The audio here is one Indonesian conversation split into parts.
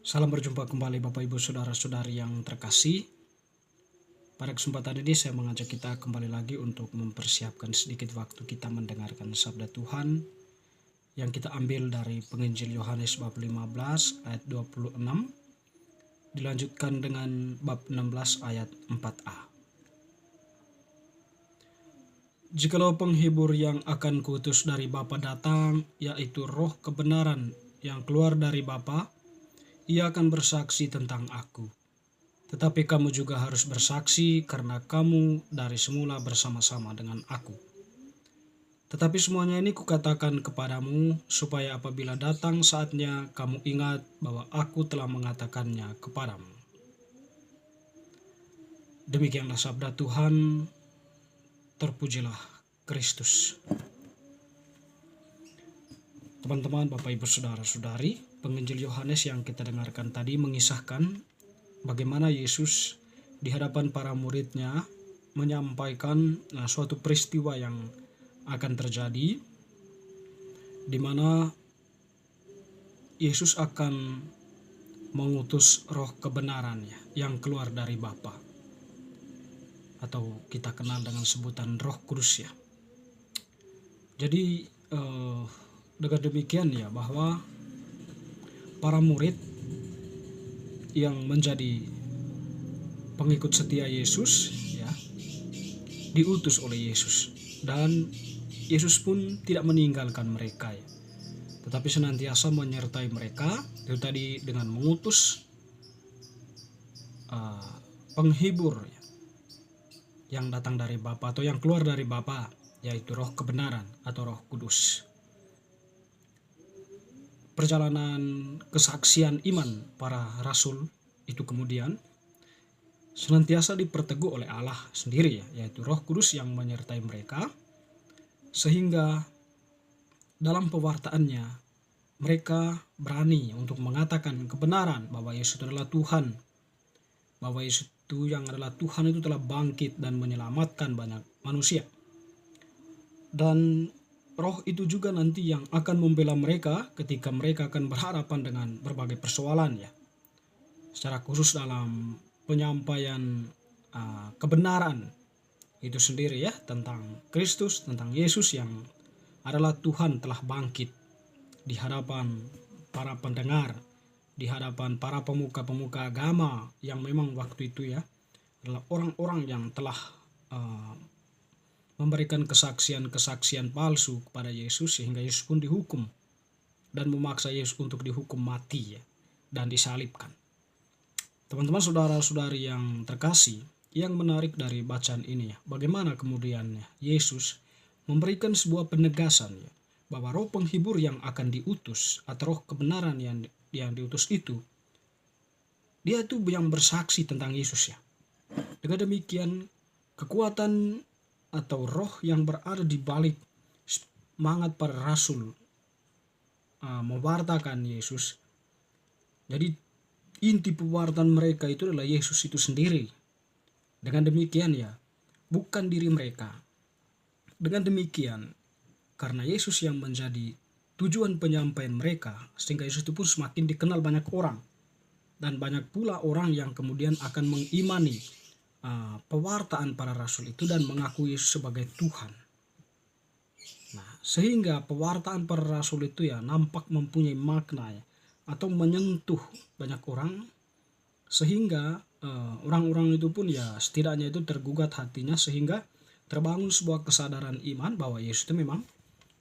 Salam berjumpa kembali Bapak Ibu Saudara-saudari yang terkasih. Pada kesempatan ini saya mengajak kita kembali lagi untuk mempersiapkan sedikit waktu kita mendengarkan sabda Tuhan yang kita ambil dari penginjil Yohanes bab 15 ayat 26 dilanjutkan dengan bab 16 ayat 4a. Jikalau penghibur yang akan kuutus dari Bapa datang, yaitu roh kebenaran yang keluar dari Bapa, ia akan bersaksi tentang aku. Tetapi kamu juga harus bersaksi karena kamu dari semula bersama-sama dengan aku. Tetapi semuanya ini kukatakan kepadamu supaya apabila datang saatnya kamu ingat bahwa aku telah mengatakannya kepadamu. Demikianlah sabda Tuhan, terpujilah Kristus. Teman-teman, Bapak Ibu Saudara-saudari, penginjil Yohanes yang kita dengarkan tadi mengisahkan bagaimana Yesus di hadapan para muridnya menyampaikan suatu peristiwa yang akan terjadi di mana Yesus akan mengutus roh kebenaran yang keluar dari Bapa, atau kita kenal dengan sebutan Roh Kudus ya. Jadi dengan demikian ya, bahwa para murid yang menjadi pengikut setia Yesus ya diutus oleh Yesus, dan Yesus pun tidak meninggalkan mereka ya, tetapi senantiasa menyertai mereka. Itu tadi dengan mengutus penghibur ya, yang datang dari Bapa atau yang keluar dari Bapa, yaitu Roh kebenaran atau Roh Kudus. Perjalanan kesaksian iman para rasul itu kemudian senantiasa diperteguh oleh Allah sendiri ya, yaitu Roh Kudus yang menyertai mereka, sehingga dalam pewartaannya mereka berani untuk mengatakan kebenaran bahwa Yesus adalah Tuhan, bahwa Yesus itu yang adalah Tuhan itu telah bangkit dan menyelamatkan banyak manusia. Dan roh itu juga nanti yang akan membela mereka ketika mereka akan berhadapan dengan berbagai persoalan ya, secara khusus dalam penyampaian kebenaran itu sendiri ya, tentang Kristus, tentang Yesus yang adalah Tuhan telah bangkit di hadapan para pendengar, di hadapan para pemuka-pemuka agama yang memang waktu itu ya adalah orang-orang yang telah memberikan kesaksian-kesaksian palsu kepada Yesus, sehingga Yesus pun dihukum dan memaksa Yesus untuk dihukum mati ya, dan disalibkan. Teman-teman, saudara-saudari yang terkasih, yang menarik dari bacaan ini ya, bagaimana kemudian Yesus memberikan sebuah penegasan ya, bahwa roh penghibur yang akan diutus atau roh kebenaran yang diutus itu, dia itu yang bersaksi tentang Yesus ya. Dengan demikian, kekuatan atau roh yang berada di balik semangat para rasul mewartakan Yesus. Jadi inti pewartaan mereka itu adalah Yesus itu sendiri. Dengan demikian ya, bukan diri mereka. Dengan demikian, karena Yesus yang menjadi tujuan penyampaian mereka, sehingga Yesus itu pun semakin dikenal banyak orang. Dan banyak pula orang yang kemudian akan mengimani pewartaan para rasul itu dan mengakui Yesus sebagai Tuhan. Nah, sehingga pewartaan para rasul itu ya nampak mempunyai makna ya, atau menyentuh banyak orang, sehingga orang-orang itu pun ya setidaknya itu tergugat hatinya, sehingga terbangun sebuah kesadaran iman bahwa Yesus itu memang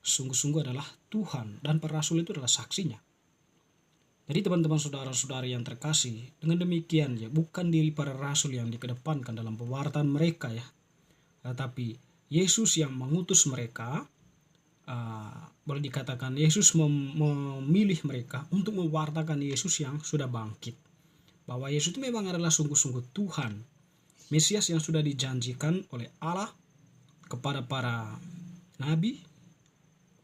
sungguh-sungguh adalah Tuhan, dan para rasul itu adalah saksinya. Jadi teman-teman, saudara-saudari yang terkasih, dengan demikian ya, bukan diri para rasul yang dikedepankan dalam pewartaan mereka ya, tetapi Yesus yang mengutus mereka. Boleh dikatakan Yesus memilih mereka untuk mewartakan Yesus yang sudah bangkit, bahwa Yesus itu memang adalah sungguh-sungguh Tuhan, Mesias yang sudah dijanjikan oleh Allah kepada para nabi,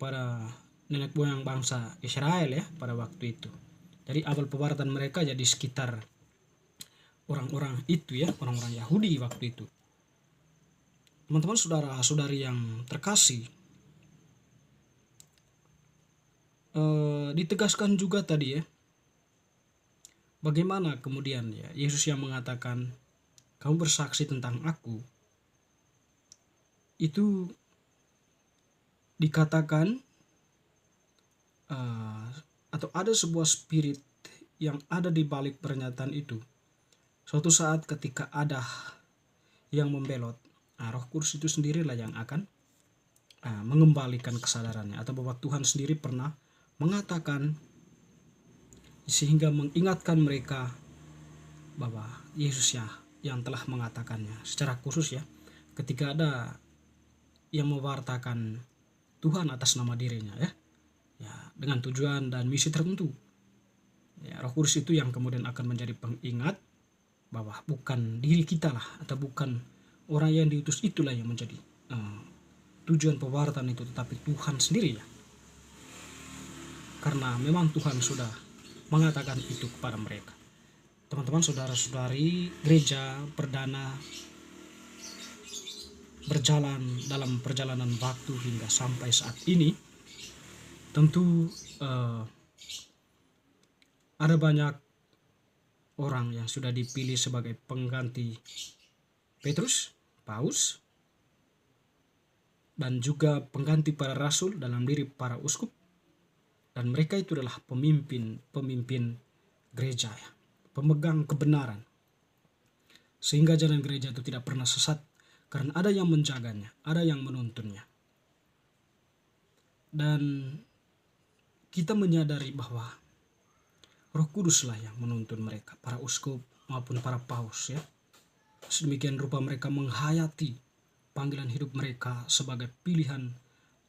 para nenek moyang bangsa Israel ya pada waktu itu. Jadi awal pewartaan mereka jadi sekitar orang-orang itu ya, orang-orang Yahudi waktu itu. Teman-teman, saudara-saudari yang terkasih, ditegaskan juga tadi ya, bagaimana kemudian ya Yesus yang mengatakan kamu bersaksi tentang aku, itu dikatakan atau ada sebuah spirit yang ada di balik pernyataan itu. Suatu saat ketika ada yang membelot, Roh Kudus itu sendirilah yang akan mengembalikan kesadarannya, atau bahwa Tuhan sendiri pernah mengatakan sehingga mengingatkan mereka bahwa Yesus ya yang telah mengatakannya secara khusus ya, ketika ada yang mewartakan Tuhan atas nama dirinya ya dengan tujuan dan misi tertentu ya, Roh Kudus itu yang kemudian akan menjadi pengingat bahwa bukan diri kita lah atau bukan orang yang diutus itulah yang menjadi tujuan pewartaan itu, tetapi Tuhan sendiri ya, karena memang Tuhan sudah mengatakan itu kepada mereka. Teman-teman, saudara-saudari, gereja perdana berjalan dalam perjalanan waktu hingga sampai saat ini. Tentu ada banyak orang yang sudah dipilih sebagai pengganti Petrus, Paus, dan juga pengganti para rasul dalam diri para uskup, dan mereka itu adalah pemimpin gereja ya, pemegang kebenaran, sehingga jalan gereja itu tidak pernah sesat karena ada yang menjaganya, ada yang menuntunnya. Dan kita menyadari bahwa Roh Kuduslah yang menuntun mereka, para uskup maupun para paus ya. Sedemikian rupa mereka menghayati panggilan hidup mereka sebagai pilihan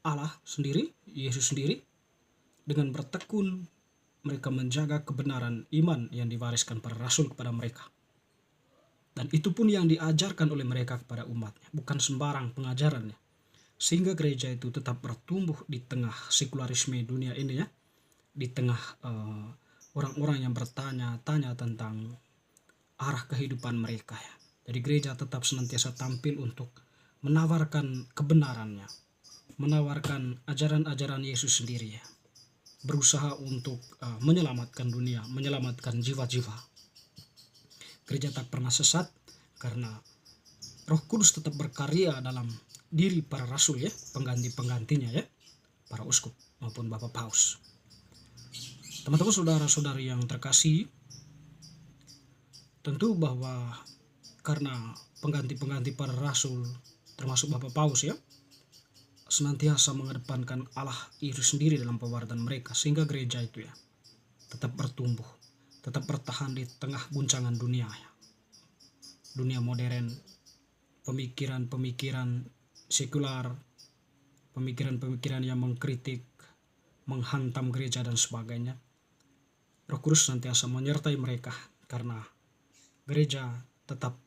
Allah sendiri, Yesus sendiri. Dengan bertekun mereka menjaga kebenaran iman yang diwariskan para rasul kepada mereka. Dan itu pun yang diajarkan oleh mereka kepada umatnya, bukan sembarang pengajarannya. Sehingga gereja itu tetap bertumbuh di tengah sekularisme dunia ini ya, di tengah orang-orang yang bertanya-tanya tentang arah kehidupan mereka ya. Jadi gereja tetap senantiasa tampil untuk menawarkan kebenarannya, menawarkan ajaran-ajaran Yesus sendiri ya, berusaha untuk menyelamatkan dunia, menyelamatkan jiwa-jiwa. Gereja tak pernah sesat karena Roh Kudus tetap berkarya dalam diri para rasul ya, pengganti-penggantinya ya, para uskup maupun Bapak Paus. Teman-teman, saudara-saudari yang terkasih, tentu bahwa karena pengganti-pengganti para rasul termasuk Bapak Paus ya, senantiasa mengedepankan Allah itu sendiri dalam pewartaan mereka, sehingga gereja itu ya tetap bertumbuh, tetap bertahan di tengah guncangan dunia ya. Dunia modern, pemikiran-pemikiran sekular, pemikiran-pemikiran yang mengkritik, menghantam gereja dan sebagainya. Roh Kudus senantiasa menyertai mereka karena gereja tetap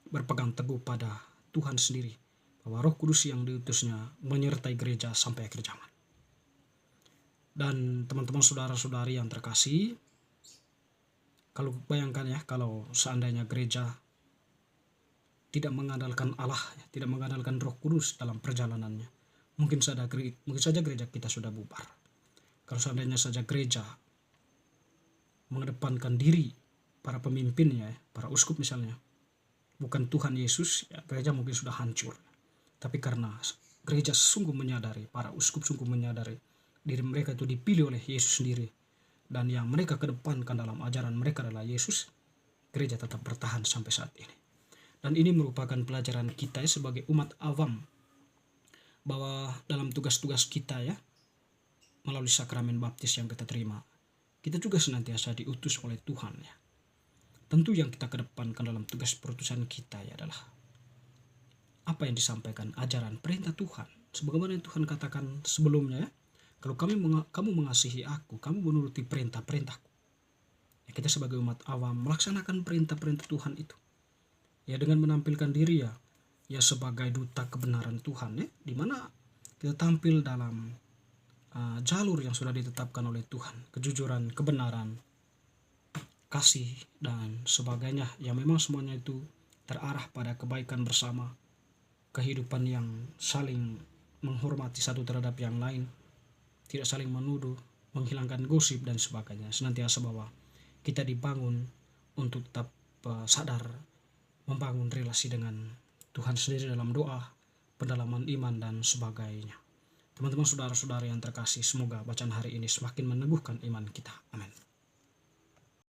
berpegang teguh pada Tuhan sendiri, bahwa Roh Kudus yang diutusnya menyertai gereja sampai akhir zaman. Dan teman-teman, saudara-saudari yang terkasih, kalau bayangkan ya, kalau seandainya gereja tidak mengandalkan Allah, tidak mengandalkan Roh Kudus dalam perjalanannya, mungkin saja gereja kita sudah bubar. Kalau seandainya saja gereja mengedepankan diri para pemimpinnya, para uskup misalnya, bukan Tuhan Yesus, ya, gereja mungkin sudah hancur. Tapi karena gereja sungguh menyadari, para uskup sungguh menyadari diri mereka itu dipilih oleh Yesus sendiri, dan yang mereka kedepankan dalam ajaran mereka adalah Yesus, gereja tetap bertahan sampai saat ini. Dan ini merupakan pelajaran kita sebagai umat awam, bahwa dalam tugas-tugas kita ya, melalui sakramen baptis yang kita terima, kita juga senantiasa diutus oleh Tuhan ya. Tentu yang kita kedepankan dalam tugas perutusan kita ya adalah apa yang disampaikan, ajaran perintah Tuhan, sebagaimana yang Tuhan katakan sebelumnya ya, kalau kamu mengasihi aku, kamu menuruti perintah-perintahku ya. Kita sebagai umat awam melaksanakan perintah-perintah Tuhan itu ya, dengan menampilkan diri ya sebagai duta kebenaran Tuhan ya, dimana kita tampil dalam jalur yang sudah ditetapkan oleh Tuhan, kejujuran, kebenaran, kasih dan sebagainya ya. Memang semuanya itu terarah pada kebaikan bersama, kehidupan yang saling menghormati satu terhadap yang lain, tidak saling menuduh, menghilangkan gosip dan sebagainya. Senantiasa bahwa kita dibangun untuk tetap sadar membangun relasi dengan Tuhan sendiri dalam doa, pendalaman iman, dan sebagainya. Teman-teman saudara-saudara yang terkasih, semoga bacaan hari ini semakin meneguhkan iman kita. Amin.